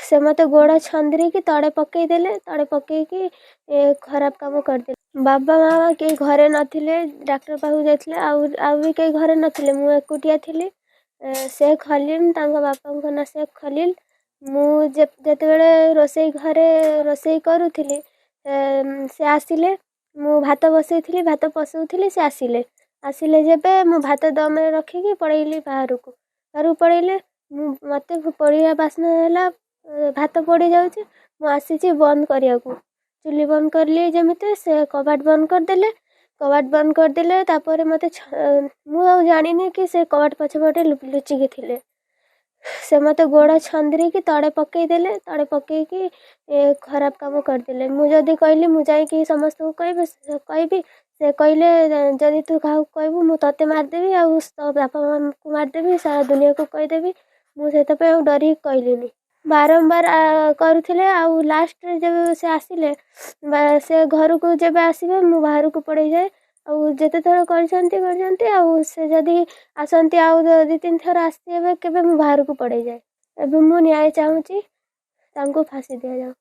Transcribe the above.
से मते गोड़ छंदरिकी तड़े पकेइदेले तड़े पकेइकी खराब काम करदेले। बाबा मामा केही घरे नथिले डाक्टर पाखु जाइथिले आउ भी केही घरे नथिले मु एकुटिया थिली। शेख खलील तांको बापांको ना शेख खलील। मु जेतेबेले रोसई घरे रोसई करूथिली से आसिले मु भात बसैथिली भात पसौथिली से आसिले जेबे मु भात दमे रखिकी पड़ेइली बाहरକୁ पड़ेइले मते पड़िया बास्ना होला भात पड़ी जाउची मु आसीची बंद करियाकू चुली बंद करली जेमिते से कबाट बंद करदेले तापर मते मु आ जानिनी कि से कबाट पछपटे लुचिकी थिले। से मते गोड़ छंदरिकी तड़े पकेइकी खराब काम करदेले। मु जदि कहली मु जाइकी समस्त को कहबी से कहले जदि तू काहू कहबू मु तते मारदेबी आउ तो बापा मामा को मारदेबी सारा दुनिया को कहदेबी। मु सेतपे डरी कहलिनी बारंबार करुथिले आउ लास्ट जब से आसिले से घर को जब आसबे मु बाहर को पड़े जाए आउ जेते थर करछंती आउ से जदि आसंती आउ 2-3 थर आसीबे केबे मु बाहर को पड़े जाए। एबे मु न्याय चाहूची तांको फांसी दिया जाओ।